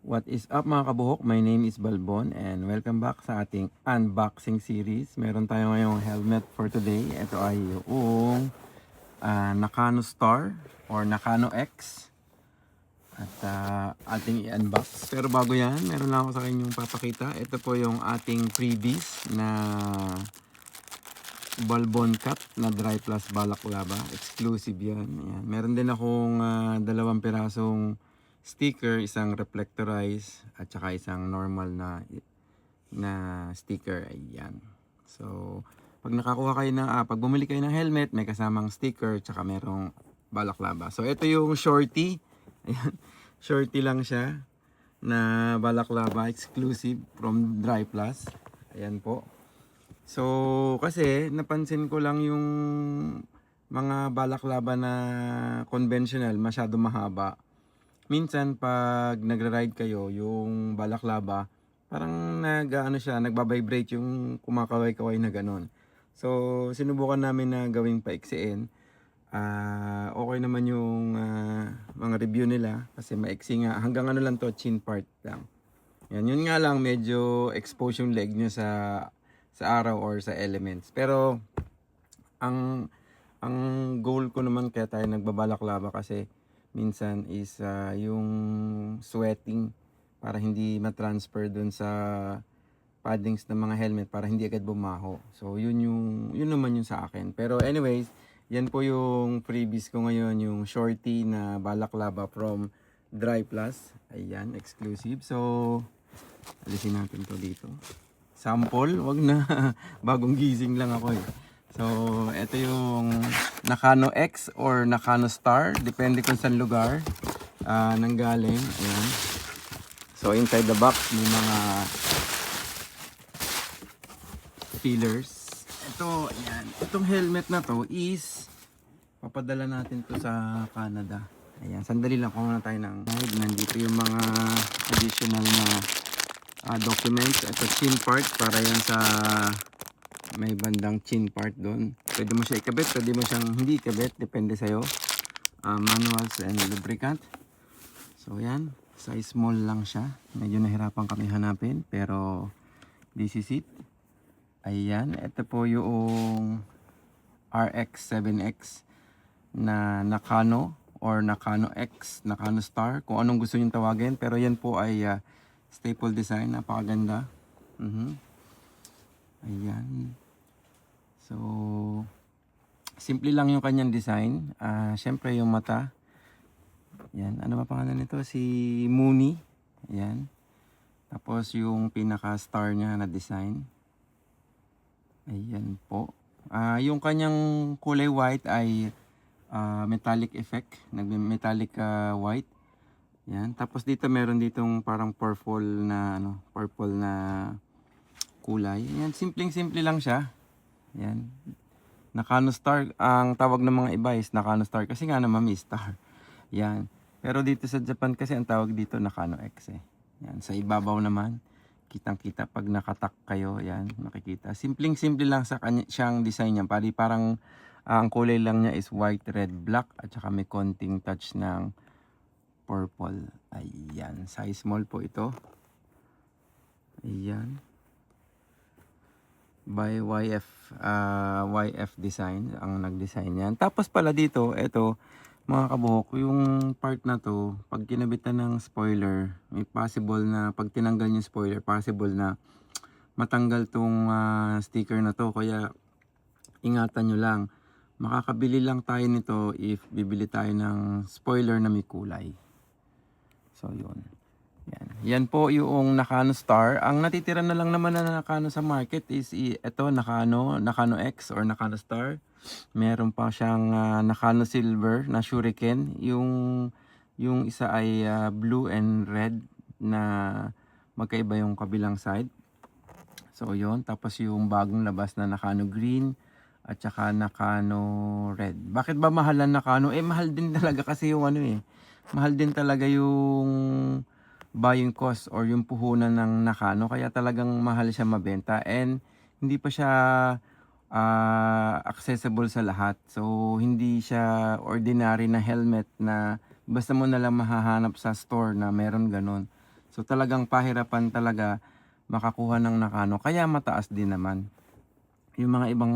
What is up mga kabuhok? My name is Balbon and welcome back sa ating unboxing series. Meron tayo ngayong helmet for today. Ito ay yung Nakano Star or Nakano X. At ating i-unbox. Pero bago yan, meron lang ako sa kanyang papakita. Ito po yung ating freebies na Balbon Cut na Dry Plus Balaklava. Exclusive yan. Ayan. Meron din akong dalawang pirasong sticker, isang reflectorized at saka isang normal na sticker. Ayan. So, pag nakakuha kayo ng pag bumili kayo ng helmet, may kasamang sticker at saka merong balaklava. So, ito yung shorty. Ayan. Shorty lang siya na balaklava exclusive from Dry Plus. Ayan po. So, kasi napansin ko lang yung mga balaklava na conventional masyado mahaba. Minsan pag nagra-ride kayo, yung balaklava parang nagba-vibrate yung kumakaway-kaway na ganun. So, sinubukan namin na gawing paiksiin. Okay naman yung mga review nila kasi maiksi nga. Hanggang ano lang to, chin part lang. Yan, yun nga lang medyo expose yung leg nyo sa araw or sa elements. Pero ang goal ko naman kaya tayo nagbabalaklava kasi minsan is yung sweating para hindi ma-transfer dun sa paddings ng mga helmet para hindi agad bumaho. So yun naman yung sa akin. Pero anyways, yan po yung freebies ko ngayon, yung shorty na balaklava from Dry Plus. Ayan, exclusive. So alisin natin to dito. Sample, wag na. Bagong gising lang ako eh. So, ito yung Nakano X or Nakano Star. Depende kung saan lugar nanggaling. Ayan. So, inside the box may mga fillers. Ito, ayan. Itong helmet na to is papadala natin to sa Canada. Ayan, sandali lang kung na tayo ng guide. Nandito yung mga additional na documents. Ito chin part para yan sa may bandang chin part doon. Pwede mo siya ikabit, pwede mo siyang hindi ikabit, depende sa'yo. Manuals and lubricant. So yan, size small lang siya. Medyo nahirapan kami hanapin pero this is it. Ayan, ito po yung RX7X na Nakano or Nakano X, Nakano Star, kung anong gusto nyo tawagin. Pero yan po ay staple design, napakaganda. Ayan. So, simple lang yung kanyang design. Syempre yung mata. Ayan. Ano ba pangalan nito? Si Mooney. Ayan. Tapos yung pinaka-star niya na design. Ayan po. Yung kanyang kulay white ay metallic effect. Nag-metallic white. Yan. Tapos dito meron ditong parang purple na kulay. Yan, simpleng-simple lang siya. Yan. Nakano Star, ang tawag ng mga iba is Nakano Star kasi nga naman may star. Yan. Pero dito sa Japan kasi ang tawag dito Nakano X eh. Yan, sa ibabaw naman kitang-kita pag nakatak kayo, yan, makikita. Simpleng-simple lang sa siyang design niya. Parang ang kulay lang niya is white, red, black at saka may konting touch ng purple. Ayan, size small po ito. Ayan. By YF Design ang nag-design yan. Tapos pala dito, ito mga kabuhok, yung part na to, pag kinabitan ng spoiler, may possible na pag tinanggal yung spoiler, possible na matanggal tong sticker na to. Kaya ingatan nyo lang. Makakabili lang tayo nito if bibili tayo ng spoiler na may kulay. So yun. Yan po yung Nakano Star. Ang natitira na lang naman na Nakano sa market is ito Nakano X or Nakano Star. Meron pa siyang Nakano Silver na Shuriken. Yung isa ay blue and red na magkaiba yung kabilang side. So yun. Tapos yung bagong labas na Nakano Green at saka Nakano Red. Bakit ba mahal ang Nakano? Mahal din talaga kasi yung mahal din talaga yung buying cost or yung puhunan ng Nakano. Kaya talagang mahal siya mabenta. And hindi pa siya accessible sa lahat. So hindi siya ordinary na helmet na basta mo na lang mahahanap sa store na meron ganun. So talagang pahirapan talaga makakuha ng Nakano, kaya mataas din naman. Yung mga ibang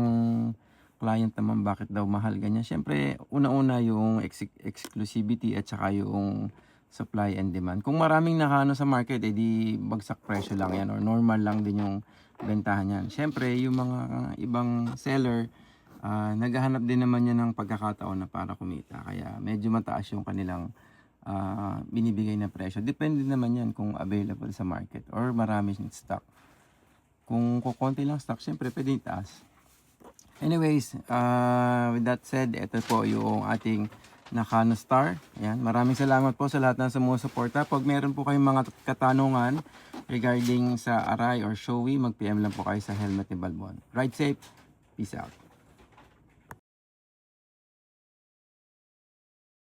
client naman bakit daw mahal ganyan, siyempre una-una yung exclusivity at saka yung supply and demand. Kung maraming Nakano sa market, di bagsak presyo lang yan or normal lang din yung bentahan yan. Siyempre yung mga ibang seller, naghahanap din naman yan ng pagkakataon na para kumita, kaya medyo mataas yung kanilang binibigay na presyo. Depende naman yan kung available sa market or marami stock. Kung kukonti lang stock, syempre pwede itaas. Anyways, with that said, ito po yung ating Nakano Star. Ayan, maraming salamat po sa lahat ng sumusuporta. Pag meron po kayong mga katanungan regarding sa Aray or Shoei, mag-PM lang po kayo sa Helmet ni Balbon. Ride safe. Peace out.